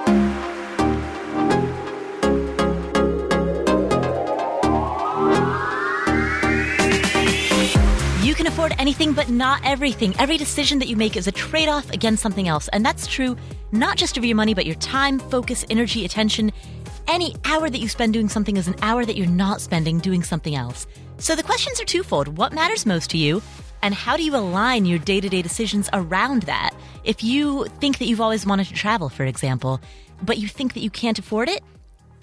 You can afford anything, but not everything. Every decision that you make is a trade-off against something else. And that's true not just of your money, but your time, focus, energy, attention. Any hour that you spend doing something is an hour that you're not spending doing something else. So the questions are twofold. What matters most to you? And how do you align your day-to-day decisions around that? If you think that you've always wanted to travel, for example, but you think that you can't afford it,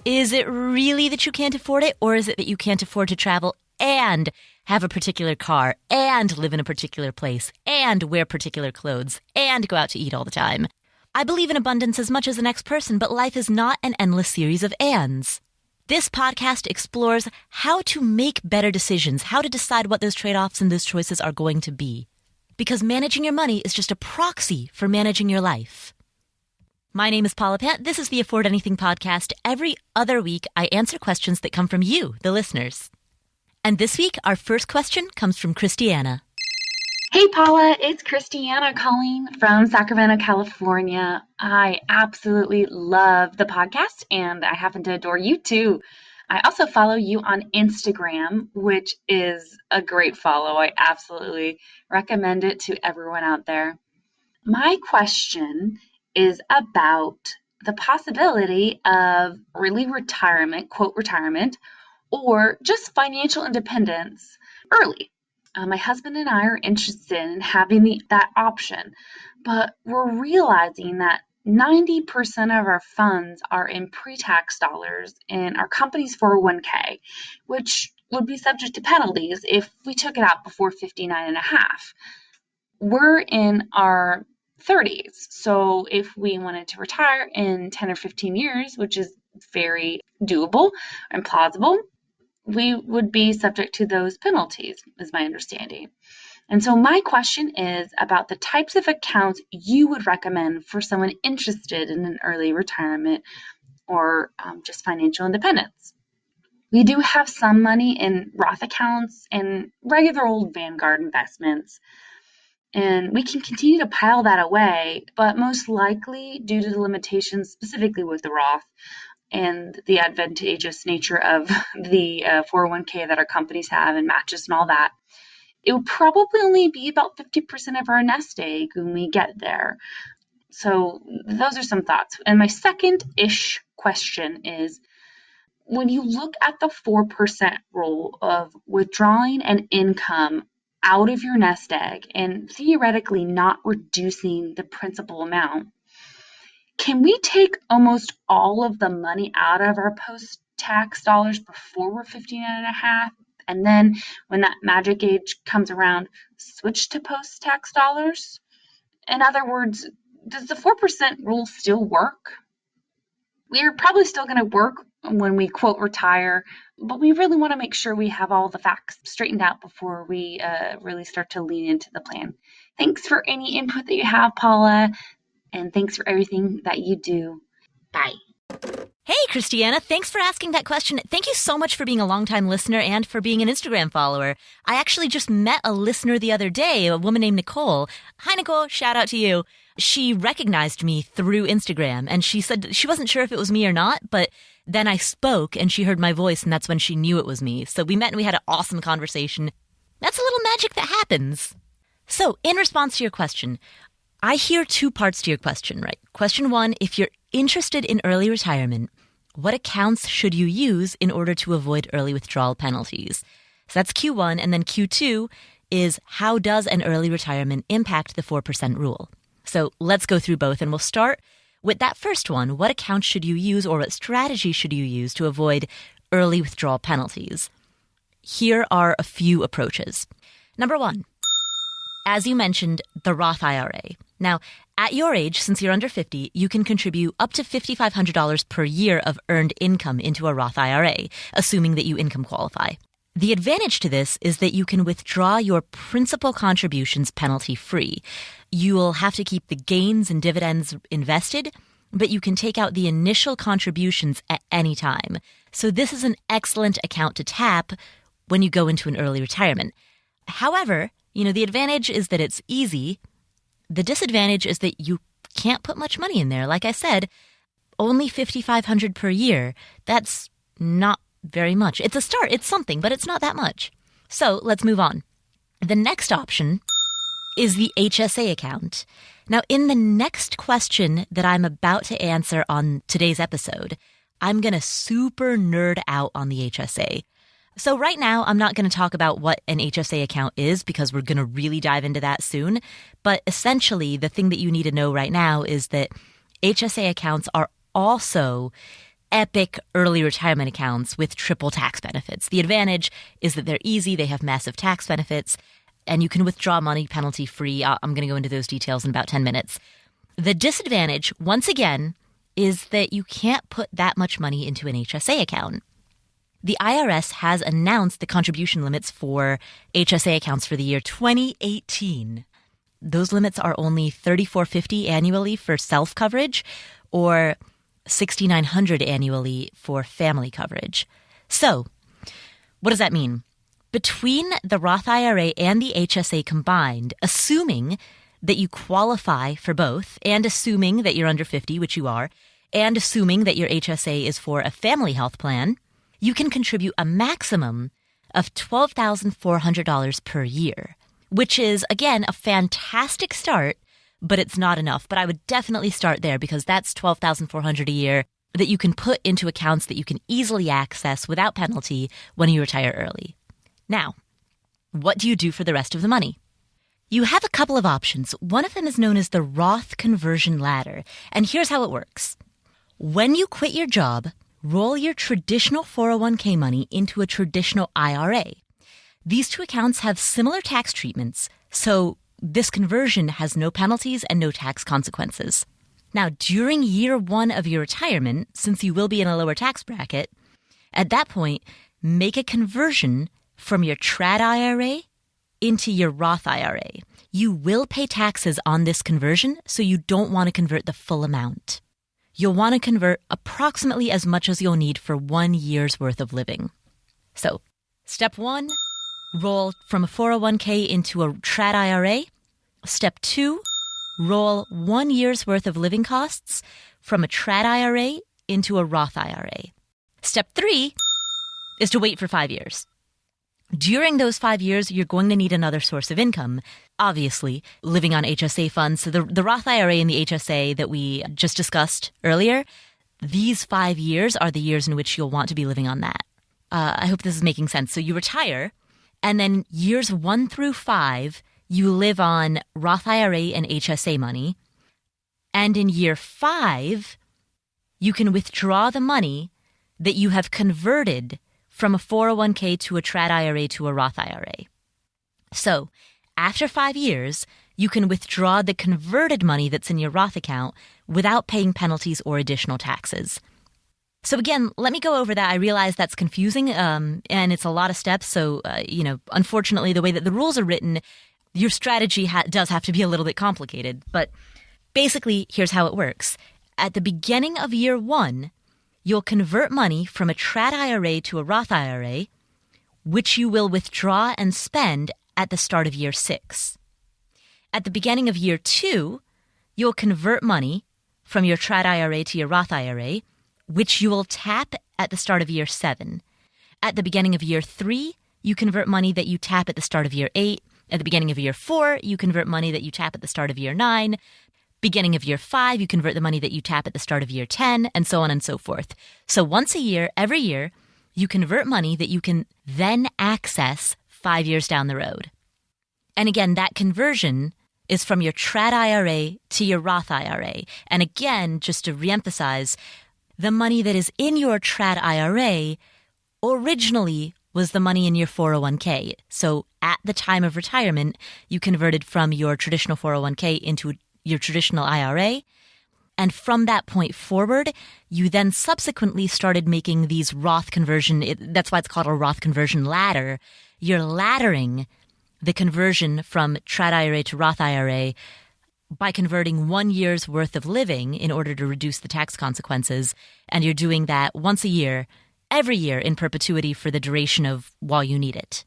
is it really that you can't afford it? Or is it that you can't afford to travel and have a particular car and live in a particular place and wear particular clothes and go out to eat all the time? I believe in abundance as much as the next person, but life is not an endless series of ands. This podcast explores how to make better decisions, how to decide what those trade-offs and those choices are going to be. Because managing your money is just a proxy for managing your life. My name is Paula Pant. This is the Afford Anything podcast. Every other week, I answer questions that come from you, the listeners. And this week, our first question comes from Christiana. Hey, Paula, it's Christiana calling from Sacramento, California. I absolutely love the podcast, and I happen to adore you too. I also follow you on Instagram, which is a great follow. I absolutely recommend it to everyone out there. My question is about the possibility of early retirement, quote retirement, or just financial independence early. My husband and I are interested in having that option, but we're realizing that 90% of our funds are in pre-tax dollars in our company's 401k, which would be subject to penalties if we took it out before 59 and a half. We're in our 30s, so if we wanted to retire in 10 or 15 years, which is very doable and plausible, we would be subject to those penalties, is my understanding. And so my question is about the types of accounts you would recommend for someone interested in an early retirement or just financial independence. We do have some money in Roth accounts and regular old Vanguard investments, and we can continue to pile that away, but most likely due to the limitations specifically with the Roth and the advantageous nature of the 401k that our companies have and matches and all that, it will probably only be about 50% of our nest egg when we get there. So those are some thoughts. And my second-ish question is, when you look at the 4% rule of withdrawing an income out of your nest egg and theoretically not reducing the principal amount, can we take almost all of the money out of our post-tax dollars before we're 59 and a half? And then when that magic age comes around, switch to post-tax dollars? In other words, does the 4% rule still work? We're probably still going to work when we quote retire, but we really want to make sure we have all the facts straightened out before we really start to lean into the plan. Thanks for any input that you have, Paula. And thanks for everything that you do. Bye. Hey, Christiana, thanks for asking that question. Thank you so much for being a longtime listener and for being an Instagram follower. I actually just met a listener the other day, a woman named Nicole. Hi, Nicole. Shout out to you. She recognized me through Instagram, and she said she wasn't sure if it was me or not, but then I spoke and she heard my voice, and that's when she knew it was me. So we met and we had an awesome conversation. That's a little magic that happens. So in response to your question, I hear two parts to your question, right? Question one, if you're interested in early retirement, what accounts should you use in order to avoid early withdrawal penalties? So that's Q1. And then Q2 is, how does an early retirement impact the 4% rule? So let's go through both, and we'll start with that first one. What accounts should you use, or what strategy should you use to avoid early withdrawal penalties? Here are a few approaches. Number one, as you mentioned, the Roth IRA. Now, at your age, since you're under 50, you can contribute up to $5,500 per year of earned income into a Roth IRA, assuming that you income qualify. The advantage to this is that you can withdraw your principal contributions penalty-free. You will have to keep the gains and dividends invested, but you can take out the initial contributions at any time. So this is an excellent account to tap when you go into an early retirement. However, the advantage is that it's easy. The disadvantage is that you can't put much money in there. Like I said, only $5,500 per year. That's not very much. It's a start. It's something, but it's not that much. So let's move on. The next option is the HSA account. Now, in the next question that I'm about to answer on today's episode, I'm going to super nerd out on the HSA. So right now, I'm not going to talk about what an HSA account is because we're going to really dive into that soon. But essentially, the thing that you need to know right now is that HSA accounts are also epic early retirement accounts with triple tax benefits. The advantage is that they're easy, they have massive tax benefits, and you can withdraw money penalty free. I'm going to go into those details in about 10 minutes. The disadvantage, once again, is that you can't put that much money into an HSA account. The IRS has announced the contribution limits for HSA accounts for the year 2018. Those limits are only $3,450 annually for self-coverage or $6,900 annually for family coverage. So, what does that mean? Between the Roth IRA and the HSA combined, assuming that you qualify for both, and assuming that you're under 50, which you are, and assuming that your HSA is for a family health plan, you can contribute a maximum of $12,400 per year, which is, again, a fantastic start, but it's not enough. But I would definitely start there because that's $12,400 a year that you can put into accounts that you can easily access without penalty when you retire early. Now, what do you do for the rest of the money? You have a couple of options. One of them is known as the Roth conversion ladder, and here's how it works. When you quit your job, roll your traditional 401k money into a traditional IRA. These two accounts have similar tax treatments, so this conversion has no penalties and no tax consequences. Now, during year one of your retirement, since you will be in a lower tax bracket, at that point, make a conversion from your trad IRA into your Roth IRA. You will pay taxes on this conversion, so you don't want to convert the full amount. You'll want to convert approximately as much as you'll need for 1 year's worth of living. So, step 1, roll from a 401k into a trad IRA. Step 2, roll 1 year's worth of living costs from a trad IRA into a Roth IRA. Step 3 is to wait for 5 years. During those 5 years, you're going to need another source of income, obviously, living on HSA funds. So the Roth IRA and the HSA that we just discussed earlier, these 5 years are the years in which you'll want to be living on that. I hope this is making sense. So you retire, and then years 1 through 5, you live on Roth IRA and HSA money. And in year 5, you can withdraw the money that you have converted from a 401k to a trad IRA to a Roth IRA. So after 5 years, you can withdraw the converted money that's in your Roth account without paying penalties or additional taxes. So again, let me go over that. I realize that's confusing, and it's a lot of steps. So, unfortunately, the way that the rules are written, your strategy does have to be a little bit complicated. But basically, here's how it works. At the beginning of year 1, you'll convert money from a trad IRA to a Roth IRA, which you will withdraw and spend at the start of year 6. At the beginning of year 2, you'll convert money from your trad IRA to your Roth IRA, which you will tap at the start of year 7. At the beginning of year 3, you convert money that you tap at the start of year 8. At the beginning of year 4, you convert money that you tap at the start of year 9. Beginning of year 5, you convert the money that you tap at the start of year 10, and so on and so forth. So once a year, every year, you convert money that you can then access 5 years down the road. And again, that conversion is from your trad IRA to your Roth IRA. And again, just to reemphasize, the money that is in your trad IRA originally was the money in your 401k. So at the time of retirement, you converted from your traditional 401k into your traditional IRA. And from that point forward, you then subsequently started making these Roth conversion. That's why it's called a Roth conversion ladder. You're laddering the conversion from trad IRA to Roth IRA by converting 1 year's worth of living in order to reduce the tax consequences. And you're doing that once a year, every year in perpetuity for the duration of while you need it.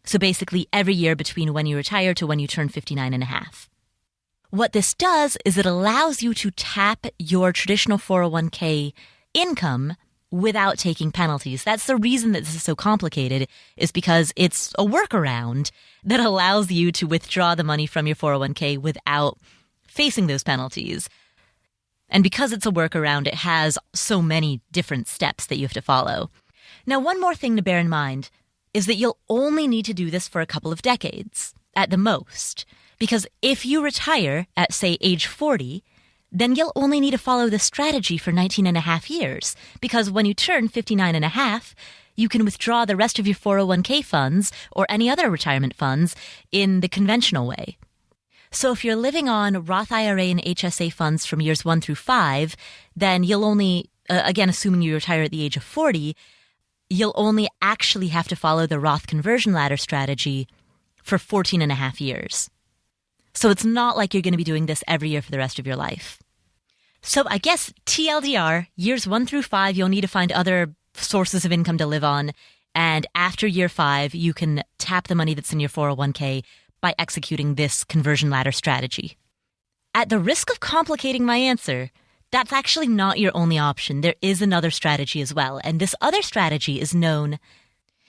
So basically every year between when you retire to when you turn 59 and a half. what this does is it allows you to tap your traditional 401k income without taking penalties. That's the reason that this is so complicated, is because it's a workaround that allows you to withdraw the money from your 401k without facing those penalties. And because it's a workaround, it has so many different steps that you have to follow. Now, one more thing to bear in mind is that you'll only need to do this for a couple of decades at the most. Because if you retire at, say, age 40, then you'll only need to follow this strategy for 19 and a half years. Because when you turn 59 and a half, you can withdraw the rest of your 401k funds or any other retirement funds in the conventional way. So if you're living on Roth IRA and HSA funds from years 1 through 5, then you'll only, again, assuming you retire at the age of 40, you'll only actually have to follow the Roth conversion ladder strategy for 14 and a half years. So it's not like you're going to be doing this every year for the rest of your life. So I guess TLDR, years 1 through 5, you'll need to find other sources of income to live on. And after year 5, you can tap the money that's in your 401k by executing this conversion ladder strategy. At the risk of complicating my answer, that's actually not your only option. There is another strategy as well. And this other strategy is known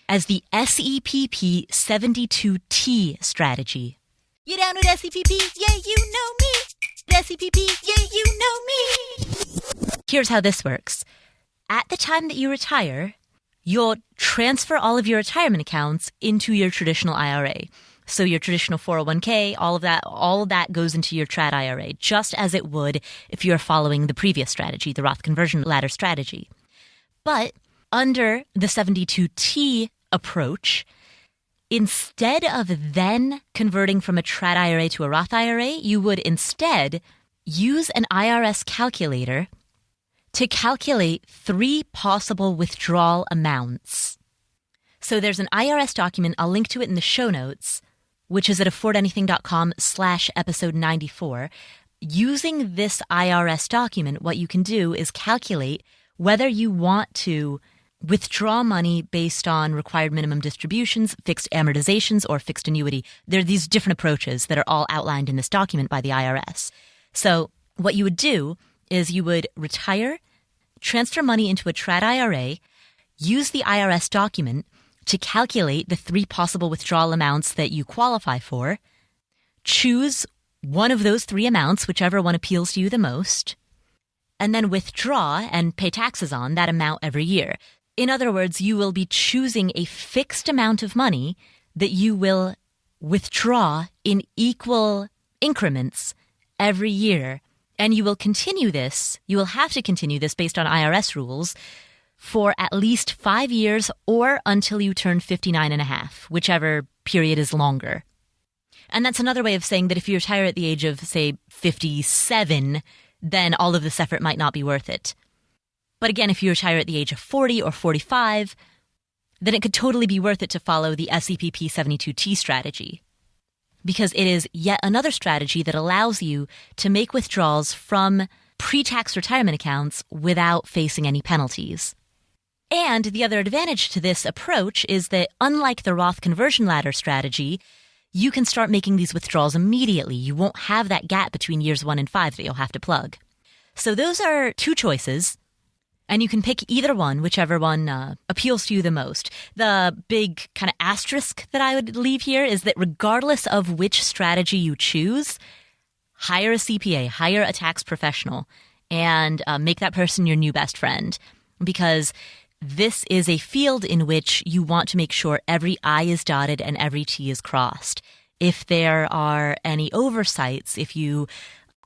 as the SEPP 72T strategy. You down with SEPP? Yeah, you know me. SEPP? Yeah, you know me. Here's how this works. At the time that you retire, you'll transfer all of your retirement accounts into your traditional IRA. So your traditional 401k, all of that goes into your trad IRA, just as it would if you're following the previous strategy, the Roth conversion ladder strategy. But under the 72T approach, instead of then converting from a trad IRA to a Roth IRA, you would instead use an IRS calculator to calculate 3 possible withdrawal amounts. So there's an IRS document, I'll link to it in the show notes, which is at affordanything.com/episode 94. Using this IRS document, what you can do is calculate whether you want to withdraw money based on required minimum distributions, fixed amortizations, or fixed annuity. There are these different approaches that are all outlined in this document by the IRS. So what you would do is you would retire, transfer money into a trad IRA, use the IRS document to calculate the 3 possible withdrawal amounts that you qualify for, choose one of those 3 amounts, whichever one appeals to you the most, and then withdraw and pay taxes on that amount every year. In other words, you will be choosing a fixed amount of money that you will withdraw in equal increments every year. And you will continue this, you will have to continue this based on IRS rules for at least 5 years or until you turn 59 and a half, whichever period is longer. And that's another way of saying that if you retire at the age of, say, 57, then all of this effort might not be worth it. But again, if you retire at the age of 40 or 45, then it could totally be worth it to follow the SEPP 72T strategy, because it is yet another strategy that allows you to make withdrawals from pre-tax retirement accounts without facing any penalties. And the other advantage to this approach is that, unlike the Roth conversion ladder strategy, you can start making these withdrawals immediately. You won't have that gap between years 1 and 5 that you'll have to plug. So those are 2 choices, and you can pick either one, whichever one appeals to you the most. The big kind of asterisk that I would leave here is that regardless of which strategy you choose, hire a CPA, hire a tax professional, and make that person your new best friend, because this is a field in which you want to make sure every I is dotted and every T is crossed. If there are any oversights, if you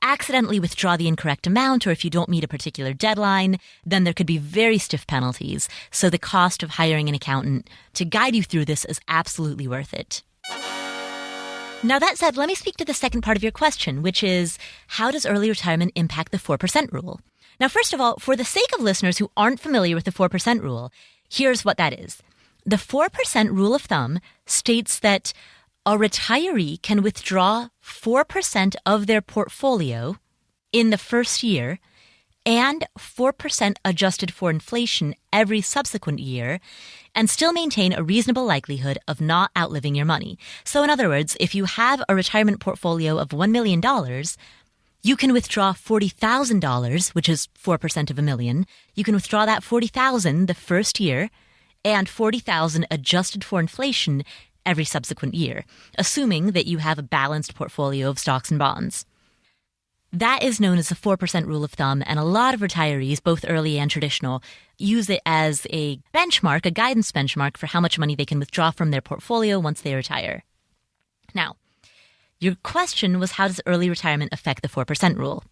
accidentally withdraw the incorrect amount, or if you don't meet a particular deadline, then there could be very stiff penalties. So the cost of hiring an accountant to guide you through this is absolutely worth it. Now, that said, let me speak to the second part of your question, which is, how does early retirement impact the 4% rule? Now, first of all, for the sake of listeners who aren't familiar with the 4% rule, here's what that is. The 4% rule of thumb states that a retiree can withdraw 4% of their portfolio in the first year and 4% adjusted for inflation every subsequent year, and still maintain a reasonable likelihood of not outliving your money. So in other words, if you have a retirement portfolio of $1 million, you can withdraw $40,000, which is 4% of $1 million. You can withdraw that $40,000 the first year and $40,000 adjusted for inflation every subsequent year, assuming that you have a balanced portfolio of stocks and bonds. That is known as the 4% rule of thumb, and a lot of retirees, both early and traditional, use it as a benchmark, a guidance benchmark for how much money they can withdraw from their portfolio once they retire. Now, your question was, how does early retirement affect the 4% rule?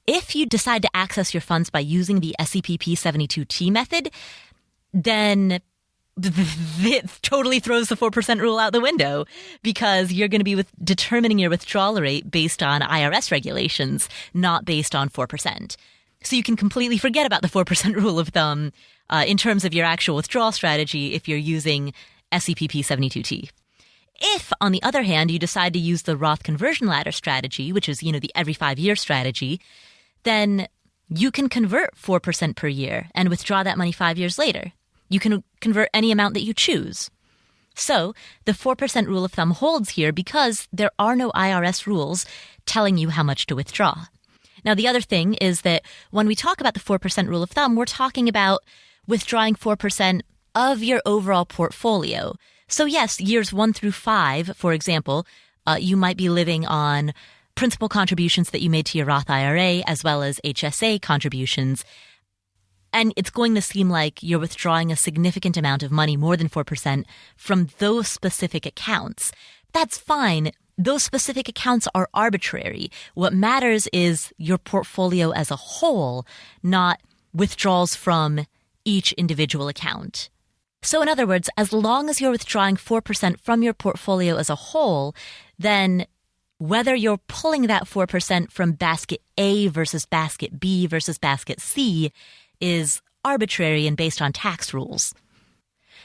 If you decide to access your funds by using the SEPP 72T method, then it totally throws the 4% rule out the window, because you're going to be determining your withdrawal rate based on IRS regulations, not based on 4%. So you can completely forget about the 4% rule of thumb in terms of your actual withdrawal strategy if you're using SEPP 72T. If, on the other hand, you decide to use the Roth conversion ladder strategy, which is, the every 5-year strategy, then you can convert 4% per year and withdraw that money 5 years later. You can convert any amount that you choose. So the 4% rule of thumb holds here because there are no IRS rules telling you how much to withdraw. Now, the other thing is that when we talk about the 4% rule of thumb, we're talking about withdrawing 4% of your overall portfolio. So yes, years 1 through 5, for example, you might be living on principal contributions that you made to your Roth IRA as well as HSA contributions. And it's going to seem like you're withdrawing a significant amount of money, more than 4%, from those specific accounts. That's fine. Those specific accounts are arbitrary. What matters is your portfolio as a whole, not withdrawals from each individual account. So in other words, as long as you're withdrawing 4% from your portfolio as a whole, then whether you're pulling that 4% from basket A versus basket B versus basket C is arbitrary and based on tax rules.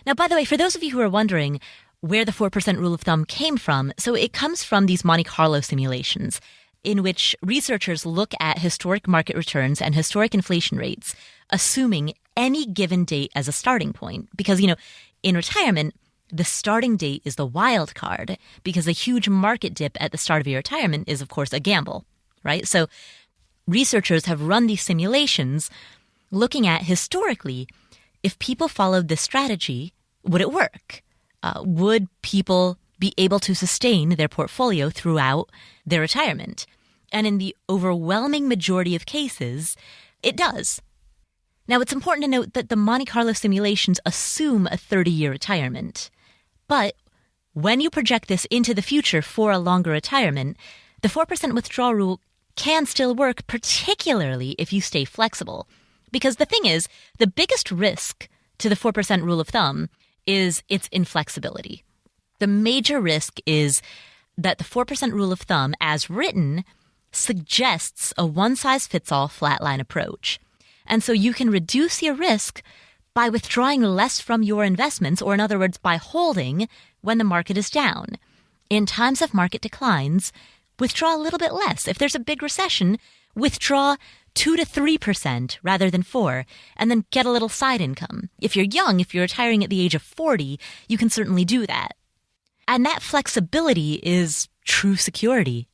Now, by the way, for those of you who are wondering where the 4% rule of thumb came from, so it comes from these Monte Carlo simulations in which researchers look at historic market returns and historic inflation rates, assuming any given date as a starting point. Because, in retirement, the starting date is the wild card, because a huge market dip at the start of your retirement is, of course, a gamble, right? So researchers have run these simulations looking at, historically, if people followed this strategy, would it work? Would people be able to sustain their portfolio throughout their retirement? And in the overwhelming majority of cases, it does. Now, it's important to note that the Monte Carlo simulations assume a 30-year retirement. But when you project this into the future for a longer retirement, the 4% withdrawal rule can still work, particularly if you stay flexible. Because the thing is, the biggest risk to the 4% rule of thumb is its inflexibility. The major risk is that the 4% rule of thumb, as written, suggests a one-size-fits-all flatline approach. And so you can reduce your risk by withdrawing less from your investments, or in other words, by holding when the market is down. In times of market declines, withdraw a little bit less. If there's a big recession, withdraw 2 to 3% rather than 4%, and then get a little side income. If you're young, if you're retiring at the age of 40, you can certainly do that. And that flexibility is true security.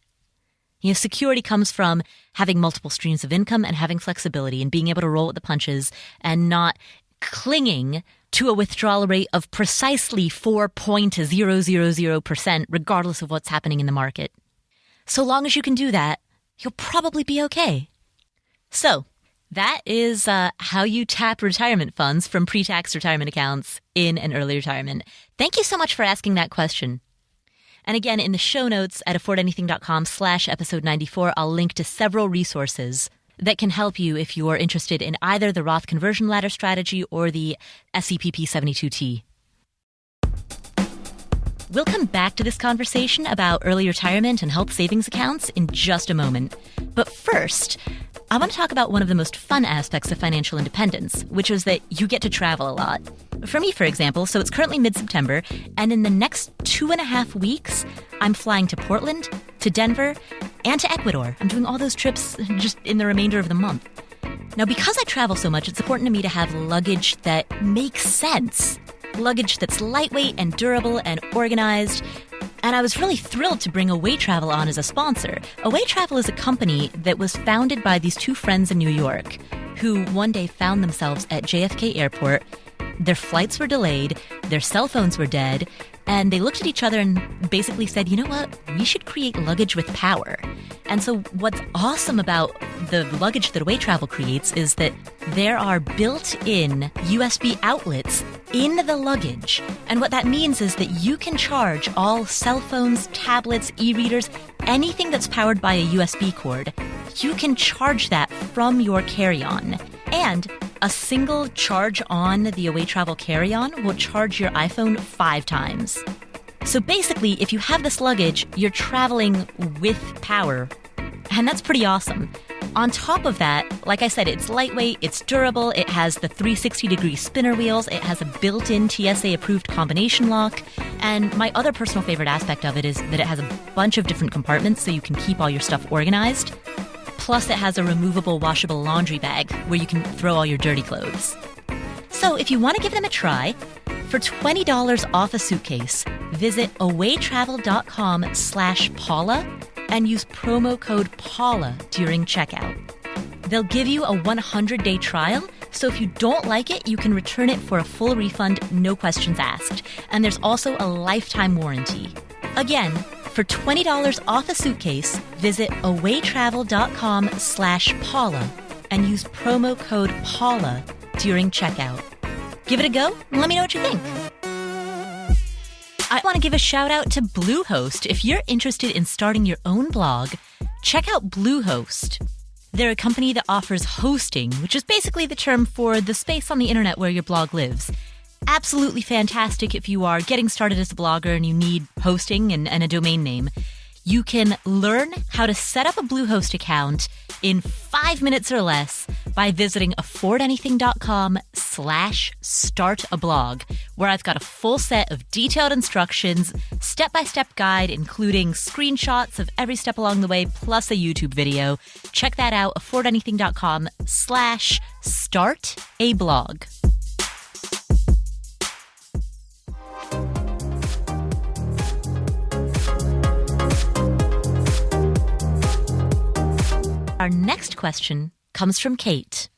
Security comes from having multiple streams of income and having flexibility and being able to roll with the punches and not clinging to a withdrawal rate of precisely 4.000%, regardless of what's happening in the market. So long as you can do that, you'll probably be okay. So that is how you tap retirement funds from pre-tax retirement accounts in an early retirement. Thank you so much for asking that question. And again, in the show notes at affordanything.com/episode 94, I'll link to several resources that can help you if you are interested in either the Roth conversion ladder strategy or the SEPP 72T. We'll come back to this conversation about early retirement and health savings accounts in just a moment. But first, I want to talk about one of the most fun aspects of financial independence, which is that you get to travel a lot. For me, for example, so it's currently mid-September, and in the next 2.5 weeks, I'm flying to Portland, to Denver, and to Ecuador. I'm doing all those trips just in the remainder of the month. Now, because I travel so much, it's important to me to have luggage that makes sense. Luggage that's lightweight and durable and organized. And I was really thrilled to bring Away Travel on as a sponsor. Away Travel is a company that was founded by these two friends in New York who one day found themselves at JFK Airport. Their flights were delayed, their cell phones were dead, and they looked at each other and basically said, you know what, we should create luggage with power. And so what's awesome about the luggage that Away Travel creates is that there are built-in USB outlets in the luggage. And what that means is that you can charge all cell phones, tablets, e-readers, anything that's powered by a USB cord. You can charge that from your carry-on. And a single charge on the Away Travel carry-on will charge your iPhone 5 times. So basically, if you have this luggage, you're traveling with power. And that's pretty awesome. On top of that, like I said, it's lightweight, it's durable, it has the 360-degree spinner wheels, it has a built-in TSA-approved combination lock, and my other personal favorite aspect of it is that it has a bunch of different compartments so you can keep all your stuff organized. Plus, it has a removable, washable laundry bag where you can throw all your dirty clothes. So if you want to give them a try, for $20 off a suitcase, visit awaytravel.com/Paula and use promo code Paula during checkout. They'll give you a 100-day trial, so if you don't like it, you can return it for a full refund, no questions asked. And there's also a lifetime warranty. Again, for $20 off a suitcase, visit awaytravel.com/Paula and use promo code Paula during checkout. Give it a go and let me know what you think. I want to give a shout out to Bluehost. If you're interested in starting your own blog, check out Bluehost. They're a company that offers hosting, which is basically the term for the space on the internet where your blog lives. Absolutely fantastic if you are getting started as a blogger and you need hosting and a domain name. You can learn how to set up a Bluehost account in 5 minutes or less by visiting affordanything.com/startablog, where I've got a full set of detailed instructions, step-by-step guide, including screenshots of every step along the way, plus a YouTube video. Check that out, affordanything.com/startablog. Our next question comes from Kate.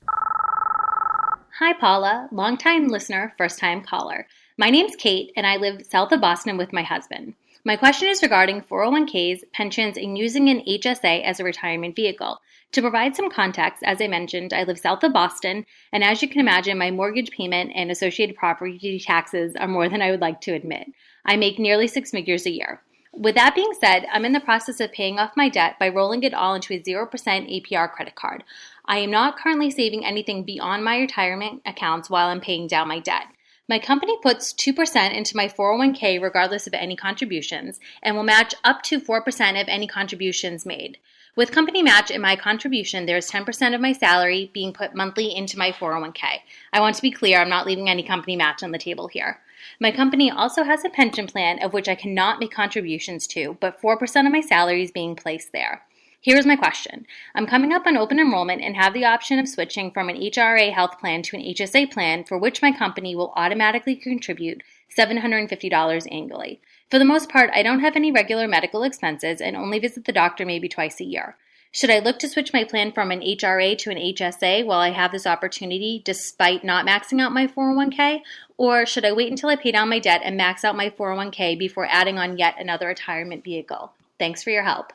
Hi, Paula. Longtime listener, first-time caller. My name's Kate, and I live south of Boston with my husband. My question is regarding 401ks, pensions, and using an HSA as a retirement vehicle. To provide some context, as I mentioned, I live south of Boston, and as you can imagine, my mortgage payment and associated property taxes are more than I would like to admit. I make nearly 6 figures a year. With that being said, I'm in the process of paying off my debt by rolling it all into a 0% APR credit card. I am not currently saving anything beyond my retirement accounts while I'm paying down my debt. My company puts 2% into my 401k regardless of any contributions and will match up to 4% of any contributions made. With company match and my contribution, there is 10% of my salary being put monthly into my 401k. I want to be clear, I'm not leaving any company match on the table here. My company also has a pension plan of which I cannot make contributions to, but 4% of my salary is being placed there. Here's my question. I'm coming up on open enrollment and have the option of switching from an HRA health plan to an HSA plan for which my company will automatically contribute $750 annually. For the most part, I don't have any regular medical expenses and only visit the doctor maybe twice a year. Should I look to switch my plan from an HRA to an HSA while I have this opportunity despite not maxing out my 401k? Or should I wait until I pay down my debt and max out my 401k before adding on yet another retirement vehicle? Thanks for your help.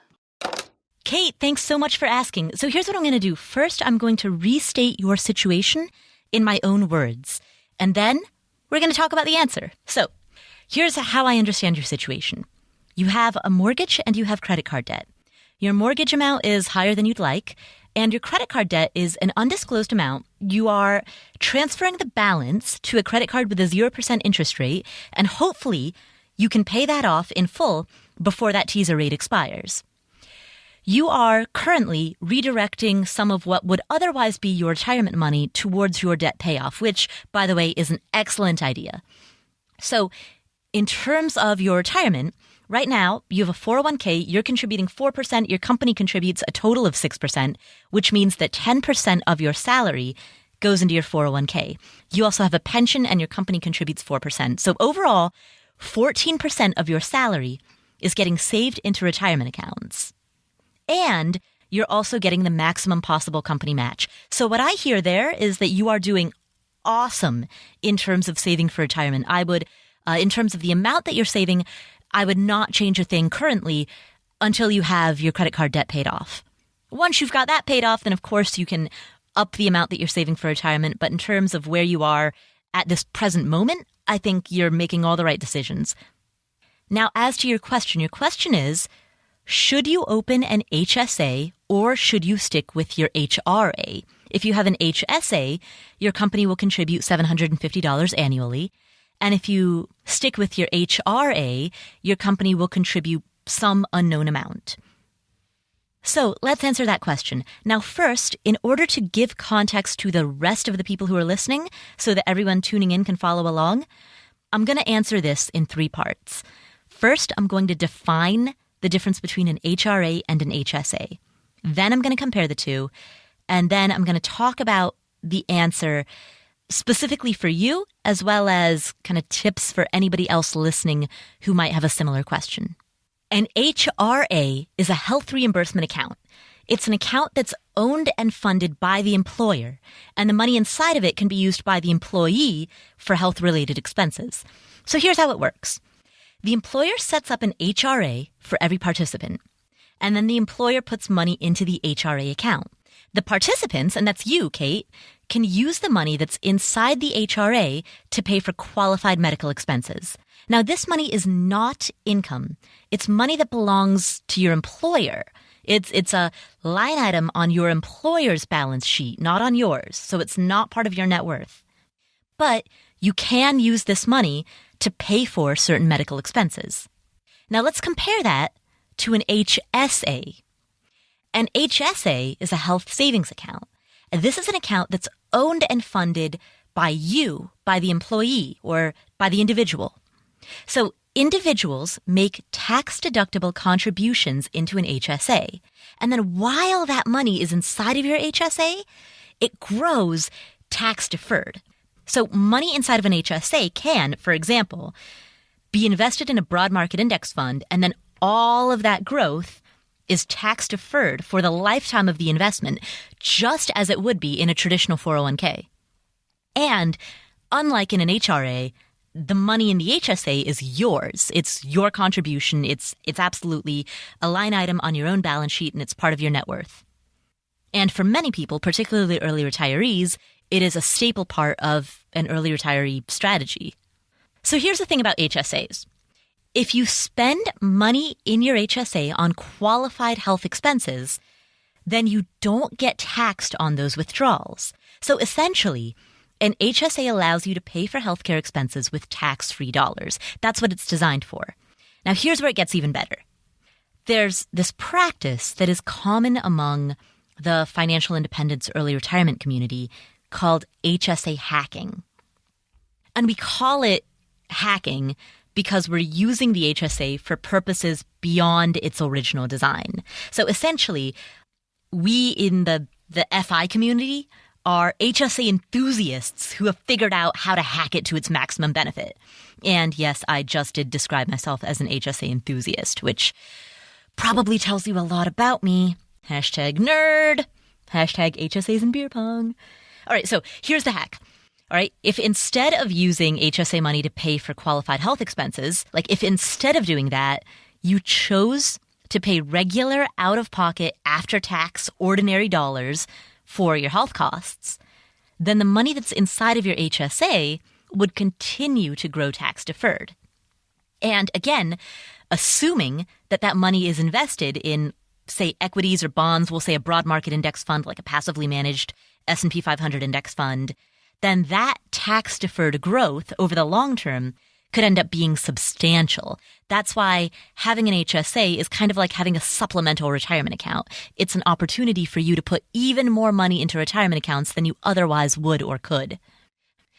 Kate, thanks so much for asking. So here's what I'm going to do. First, I'm going to restate your situation in my own words. And then we're going to talk about the answer. So here's how I understand your situation. You have a mortgage and you have credit card debt. Your mortgage amount is higher than you'd like, and your credit card debt is an undisclosed amount. You are transferring the balance to a credit card with a 0% interest rate, and hopefully you can pay that off in full before that teaser rate expires. You are currently redirecting some of what would otherwise be your retirement money towards your debt payoff, which, by the way, is an excellent idea. So in terms of your retirement, Right now, you have a 401k, you're contributing 4%, your company contributes a total of 6%, which means that 10% of your salary goes into your 401k. You also have a pension and your company contributes 4%. So overall, 14% of your salary is getting saved into retirement accounts. And you're also getting the maximum possible company match. So what I hear there is that you are doing awesome in terms of saving for retirement. I would, in terms of the amount that you're saving, I would not change a thing currently until you have your credit card debt paid off. Once you've got that paid off, then of course you can up the amount that you're saving for retirement. But in terms of where you are at this present moment, I think you're making all the right decisions. Now, as to your question is, should you open an HSA or should you stick with your HRA? If you have an HSA, your company will contribute $750 annually. And if you stick with your HRA, your company will contribute some unknown amount. So let's answer that question. Now, first, in order to give context to the rest of the people who are listening so that everyone tuning in can follow along, I'm going to answer this in 3 parts. First, I'm going to define the difference between an HRA and an HSA. Then I'm going to compare the two. And then I'm going to talk about the answer specifically for you, as well as kind of tips for anybody else listening who might have a similar question. An HRA is a health reimbursement account. It's an account that's owned and funded by the employer, and the money inside of it can be used by the employee for health-related expenses. So here's how it works. The employer sets up an HRA for every participant, and then the employer puts money into the HRA account. The participants, and that's you, Kate, can use the money that's inside the HRA to pay for qualified medical expenses. Now, this money is not income. It's money that belongs to your employer. It's a line item on your employer's balance sheet, not on yours. So it's not part of your net worth. But you can use this money to pay for certain medical expenses. Now, let's compare that to an HSA. An HSA is a health savings account. And this is an account that's owned and funded by you, by the employee, or by the individual. So individuals make tax-deductible contributions into an HSA. And then while that money is inside of your HSA, it grows tax-deferred. So money inside of an HSA can, for example, be invested in a broad market index fund, and then all of that growth is tax-deferred for the lifetime of the investment, just as it would be in a traditional 401k. And unlike in an HRA, the money in the HSA is yours. It's your contribution. It's absolutely a line item on your own balance sheet, and it's part of your net worth. And for many people, particularly early retirees, it is a staple part of an early retiree strategy. So here's the thing about HSAs. If you spend money in your HSA on qualified health expenses, then you don't get taxed on those withdrawals. So essentially, an HSA allows you to pay for healthcare expenses with tax-free dollars. That's what it's designed for. Now, here's where it gets even better. There's this practice that is common among the financial independence early retirement community called HSA hacking. And we call it hacking because we're using the HSA for purposes beyond its original design. So essentially, we in the FI community are HSA enthusiasts who have figured out how to hack it to its maximum benefit. And yes, I just did describe myself as an HSA enthusiast, which probably tells you a lot about me. #nerd. #HSAs and beer pong. All right, so here's the hack. All right, if instead of using HSA money to pay for qualified health expenses, like if instead of doing that, you chose to pay regular out-of-pocket after-tax ordinary dollars for your health costs, then the money that's inside of your HSA would continue to grow tax-deferred. And again, assuming that that money is invested in, say, equities or bonds, we'll say a broad market index fund like a passively managed S&P 500 index fund, then that tax-deferred growth over the long term could end up being substantial. That's why having an HSA is kind of like having a supplemental retirement account. It's an opportunity for you to put even more money into retirement accounts than you otherwise would or could.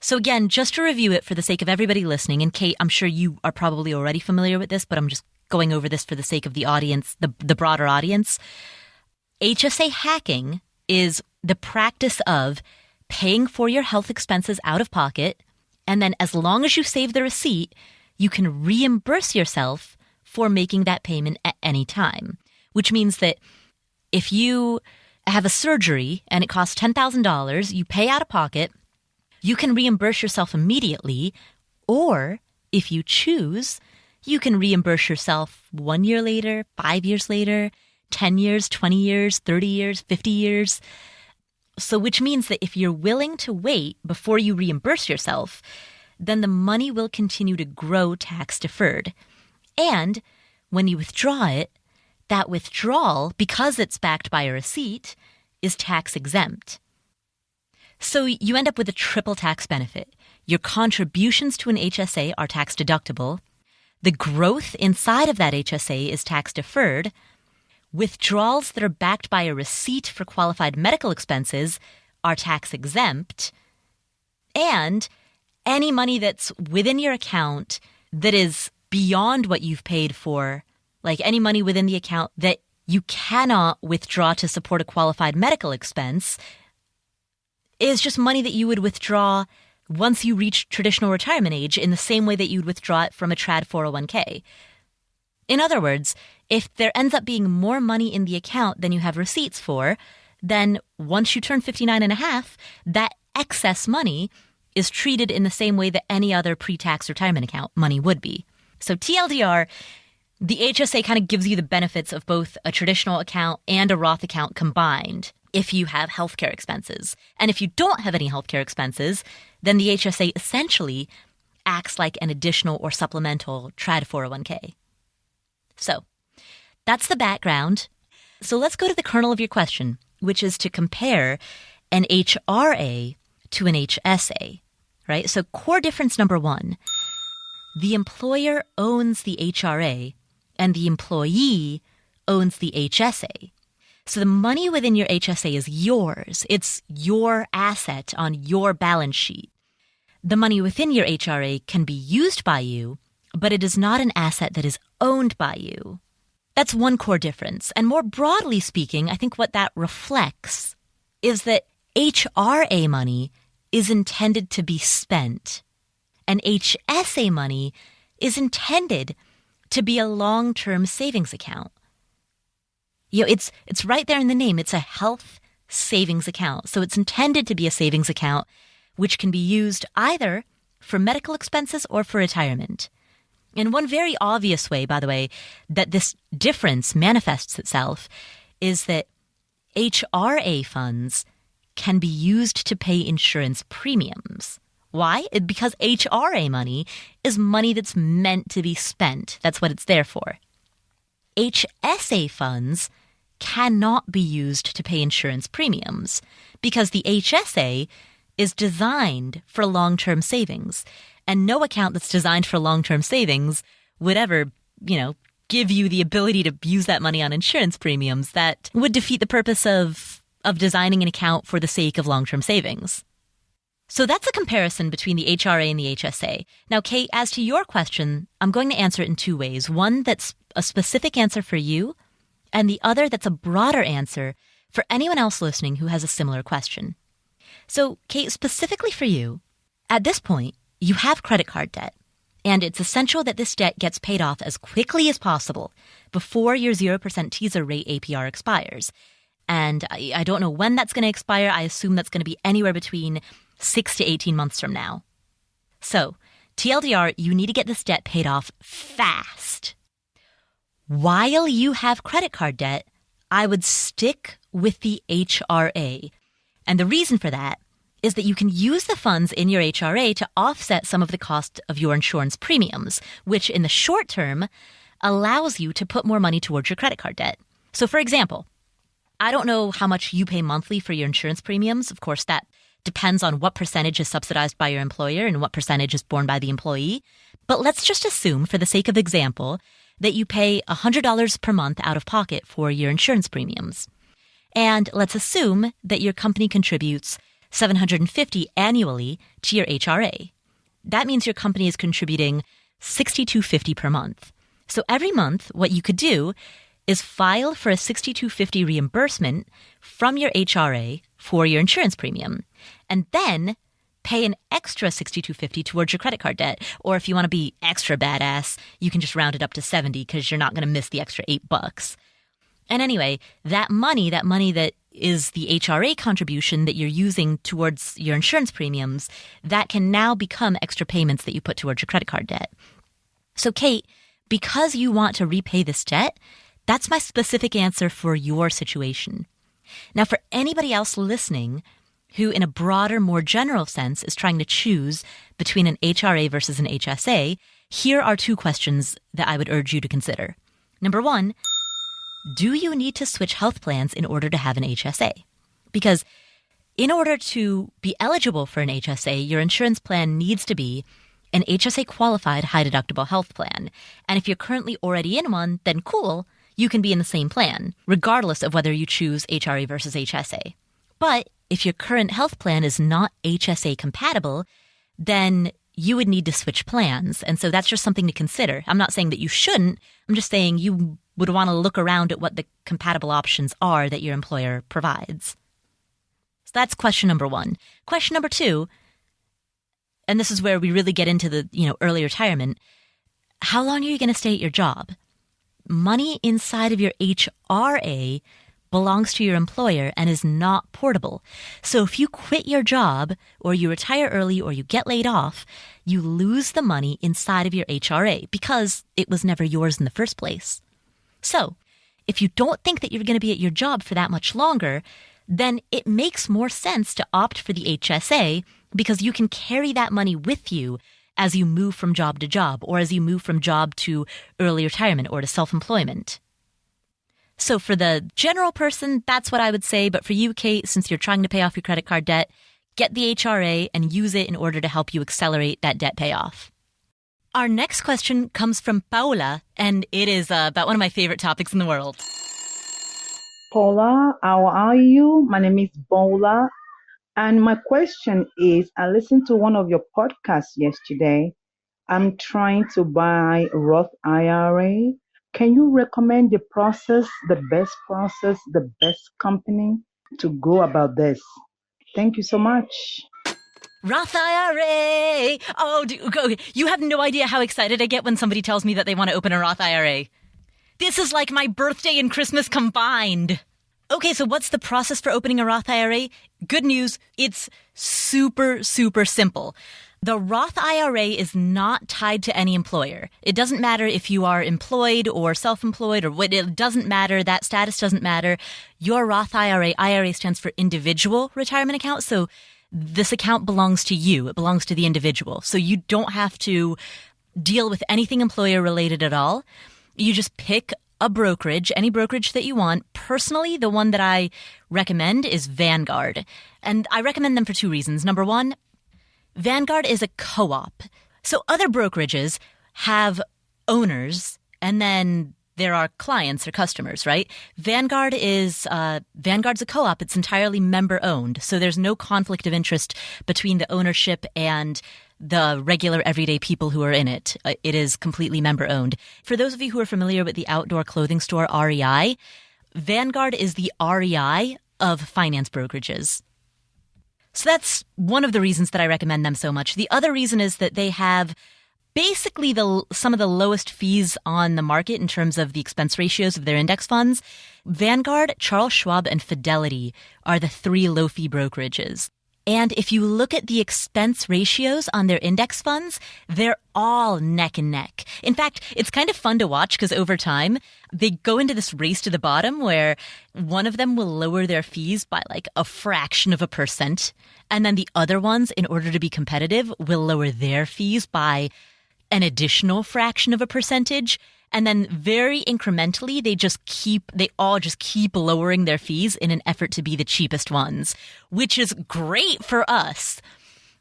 So again, just to review it for the sake of everybody listening, and Kate, I'm sure you are probably already familiar with this, but I'm just going over this for the sake of the audience, the broader audience. HSA hacking is the practice of paying for your health expenses out of pocket, and then as long as you save the receipt, you can reimburse yourself for making that payment at any time, which means that if you have a surgery and it costs $10,000, you pay out of pocket, you can reimburse yourself immediately, or if you choose, you can reimburse yourself 1 year later, 5 years later, 10 years, 20 years, 30 years, 50 years. So which means that if you're willing to wait before you reimburse yourself, then the money will continue to grow tax deferred. And when you withdraw it, that withdrawal, because it's backed by a receipt, is tax exempt. So you end up with a triple tax benefit. Your contributions to an HSA are tax deductible. The growth inside of that HSA is tax deferred. Withdrawals that are backed by a receipt for qualified medical expenses are tax exempt. And any money that's within your account that is beyond what you've paid for, like any money within the account that you cannot withdraw to support a qualified medical expense, is just money that you would withdraw once you reach traditional retirement age in the same way that you'd withdraw it from a trad 401k. In other words, if there ends up being more money in the account than you have receipts for, then once you turn 59 and a half, that excess money is treated in the same way that any other pre-tax retirement account money would be. So TLDR, the HSA kind of gives you the benefits of both a traditional account and a Roth account combined if you have healthcare expenses. And if you don't have any healthcare expenses, then the HSA essentially acts like an additional or supplemental trad 401k. So that's the background. So let's go to the kernel of your question, which is to compare an HRA to an HSA, right? So core difference number one, the employer owns the HRA and the employee owns the HSA. So the money within your HSA is yours. It's your asset on your balance sheet. The money within your HRA can be used by you, but it is not an asset that is owned by you. That's one core difference. And more broadly speaking, I think what that reflects is that HRA money is intended to be spent, and HSA money is intended to be a long-term savings account. You know, it's right there in the name. It's a health savings account. So it's intended to be a savings account, which can be used either for medical expenses or for retirement. And one very obvious way, by the way, that this difference manifests itself is that HRA funds can be used to pay insurance premiums. Why? Because HRA money is money that's meant to be spent. That's what it's there for. HSA funds cannot be used to pay insurance premiums because the HSA is designed for long-term savings. And no account that's designed for long-term savings would ever, give you the ability to use that money on insurance premiums. That would defeat the purpose of designing an account for the sake of long-term savings. So that's a comparison between the HRA and the HSA. Now, Kate, as to your question, I'm going to answer it in two ways. One that's a specific answer for you, and the other that's a broader answer for anyone else listening who has a similar question. So, Kate, specifically for you, at this point, you have credit card debt, and it's essential that this debt gets paid off as quickly as possible before your 0% teaser rate APR expires. And I don't know when that's going to expire. I assume that's going to be anywhere between 6 to 18 months from now. So, TLDR, you need to get this debt paid off fast. While you have credit card debt, I would stick with the HRA. And the reason for that is that you can use the funds in your HRA to offset some of the cost of your insurance premiums, which in the short term allows you to put more money towards your credit card debt. So for example, I don't know how much you pay monthly for your insurance premiums. Of course, that depends on what percentage is subsidized by your employer and what percentage is borne by the employee. But let's just assume, for the sake of example, that you pay $100 per month out of pocket for your insurance premiums. And let's assume that your company contributes $750 annually to your HRA. That means your company is contributing $62.50 per month. So every month, what you could do is file for a $62.50 reimbursement from your HRA for your insurance premium, and then pay an extra $62.50 towards your credit card debt. Or if you want to be extra badass, you can just round it up to $70 because you're not going to miss the extra $8. And anyway, that money that is the HRA contribution that you're using towards your insurance premiums, that can now become extra payments that you put towards your credit card debt. So Kate, because you want to repay this debt, that's my specific answer for your situation. Now, for anybody else listening who, in a broader, more general sense, is trying to choose between an HRA versus an HSA, here are 2 questions that I would urge you to consider. Number 1, do you need to switch health plans in order to have an HSA? Because in order to be eligible for an HSA, your insurance plan needs to be an HSA qualified high deductible health plan. And if you're currently already in one, then cool, you can be in the same plan, regardless of whether you choose HRA versus HSA. But if your current health plan is not HSA compatible, then you would need to switch plans. And so that's just something to consider. I'm not saying that you shouldn't. I'm just saying you would want to look around at what the compatible options are that your employer provides. So that's question number 1. Question number 2, and this is where we really get into the, early retirement. How long are you going to stay at your job? Money inside of your HRA belongs to your employer and is not portable. So if you quit your job or you retire early or you get laid off, you lose the money inside of your HRA because it was never yours in the first place. So if you don't think that you're going to be at your job for that much longer, then it makes more sense to opt for the HSA because you can carry that money with you as you move from job to job or as you move from job to early retirement or to self-employment. So for the general person, that's what I would say. But for you, Kate, since you're trying to pay off your credit card debt, get the HRA and use it in order to help you accelerate that debt payoff. Our next question comes from Paula, and it is about one of my favorite topics in the world. Paula, how are you? My name is Paula. And my question is, I listened to one of your podcasts yesterday. I'm trying to buy Roth IRA. Can you recommend the best company to go about this? Thank you so much. Roth IRA! Oh, you have no idea how excited I get when somebody tells me that they want to open a Roth IRA. This is like my birthday and Christmas combined. Okay, so what's the process for opening a Roth IRA? Good news, it's super, super simple. The Roth IRA is not tied to any employer. It doesn't matter if you are employed or self-employed or what, it doesn't matter. That status doesn't matter. Your Roth IRA stands for individual retirement account. So this account belongs to you. It belongs to the individual. So you don't have to deal with anything employer related at all. You just pick a brokerage, any brokerage that you want. Personally, the one that I recommend is Vanguard. And I recommend them for 2 reasons. Number 1, Vanguard is a co-op. So other brokerages have owners and then there are clients or customers, right? Vanguard's a co-op. It's entirely member owned. So there's no conflict of interest between the ownership and the regular everyday people who are in it. It is completely member owned. For those of you who are familiar with the outdoor clothing store REI, Vanguard is the REI of finance brokerages. So that's one of the reasons that I recommend them so much. The other reason is that they have basically some of the lowest fees on the market in terms of the expense ratios of their index funds. Vanguard, Charles Schwab, and Fidelity are the 3 low-fee brokerages. And if you look at the expense ratios on their index funds, they're all neck and neck. In fact, it's kind of fun to watch because over time, they go into this race to the bottom where one of them will lower their fees by like a fraction of a %. And then the other ones, in order to be competitive, will lower their fees by an additional fraction of a %. And then very incrementally, they all just keep lowering their fees in an effort to be the cheapest ones, which is great for us.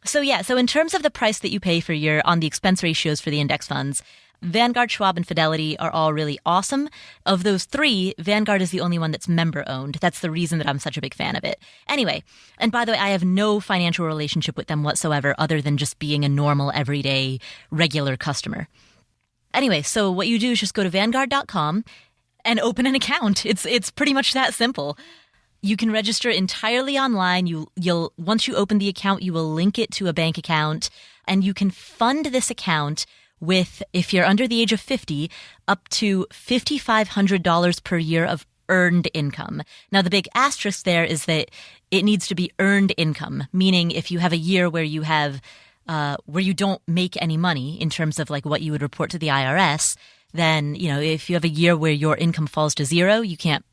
So in terms of the price that you pay on the expense ratios for the index funds, Vanguard, Schwab, and Fidelity are all really awesome. Of those 3, Vanguard is the only one that's member owned. That's the reason that I'm such a big fan of it. Anyway, and by the way, I have no financial relationship with them whatsoever other than just being a normal, everyday, regular customer. Anyway, so what you do is just go to Vanguard.com and open an account. It's pretty much that simple. You can register entirely online. You'll once you open the account, you will link it to a bank account, and you can fund this account with, if you're under the age of 50, up to $5,500 per year of earned income. Now, the big asterisk there is that it needs to be earned income, meaning if you have a year where you have where you don't make any money in terms of like what you would report to the IRS, then, you know, if you have a year where your income falls to zero, you can't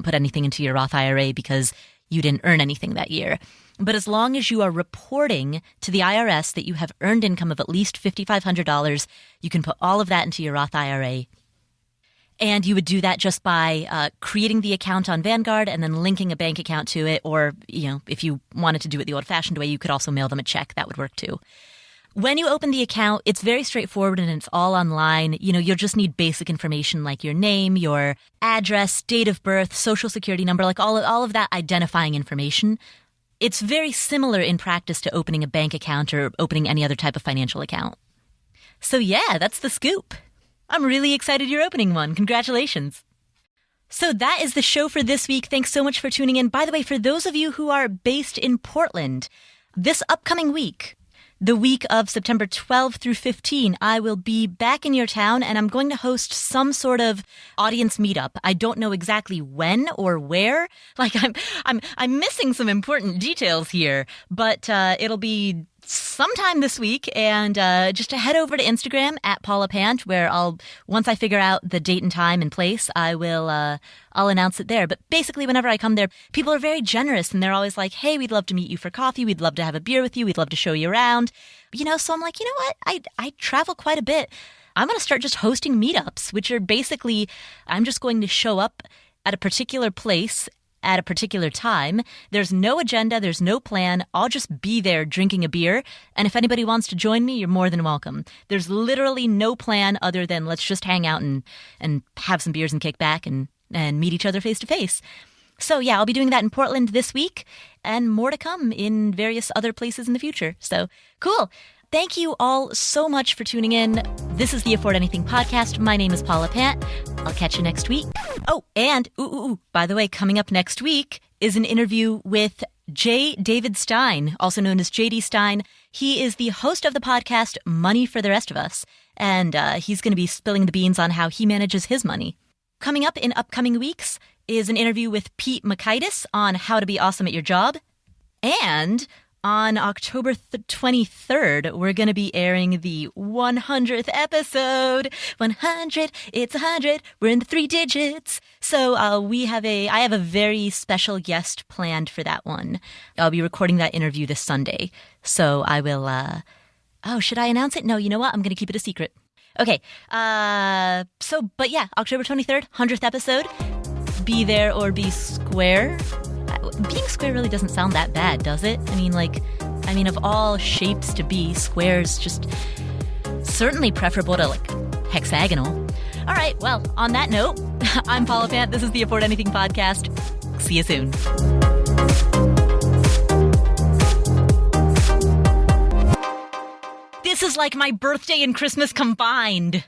put anything into your Roth IRA because you didn't earn anything that year. But as long as you are reporting to the IRS that you have earned income of at least $5,500, you can put all of that into your Roth IRA. And you would do that just by creating the account on Vanguard and then linking a bank account to it. Or, you know, if you wanted to do it the old-fashioned way, you could also mail them a check. That would work too. When you open the account, it's very straightforward and it's all online. You know, you'll just need basic information like your name, your address, date of birth, social security number, like all of that identifying information. It's very similar in practice to opening a bank account or opening any other type of financial account. So yeah, that's the scoop. I'm really excited you're opening one. Congratulations. So that is the show for this week. Thanks so much for tuning in. By the way, for those of you who are based in Portland, this upcoming week, the week of September 12 through 15, I will be back in your town and I'm going to host some sort of audience meetup. I don't know exactly when or where. Like I'm missing some important details here, but it'll be sometime this week, and just to head over to Instagram at Paula Pant, where once I figure out the date and time and place, I'll announce it there. But basically, whenever I come there, people are very generous, and they're always like, "Hey, we'd love to meet you for coffee. We'd love to have a beer with you. We'd love to show you around." You know, so I'm like, you know what? I travel quite a bit. I'm going to start just hosting meetups, which are basically, I'm just going to show up at a particular place at a particular time. There's no agenda. There's no plan. I'll just be there drinking a beer. And if anybody wants to join me, you're more than welcome. There's literally no plan other than let's just hang out and have some beers and kick back and meet each other face to face. So yeah, I'll be doing that in Portland this week and more to come in various other places in the future. So cool. Thank you all so much for tuning in. This is the Afford Anything podcast. My name is Paula Pant. I'll catch you next week. Oh, and by the way, coming up next week is an interview with J. David Stein, also known as J.D. Stein. He is the host of the podcast Money for the Rest of Us, and he's going to be spilling the beans on how he manages his money. Coming up in upcoming weeks is an interview with Pete Makaitis on how to be awesome at your job. And on October 23rd, we're going to be airing the 100th episode. 100, it's 100. We're in the 3 digits. So I have a very special guest planned for that one. I'll be recording that interview this Sunday. So I will, should I announce it? No, you know what? I'm going to keep it a secret. Okay. But yeah, October 23rd, 100th episode. Be there or be square. Being square really doesn't sound that bad, does it? I mean, of all shapes to be, square's just certainly preferable to, like, hexagonal. All right, well, on that note, I'm Paula Pant. This is the Afford Anything podcast. See you soon. This is like my birthday and Christmas combined.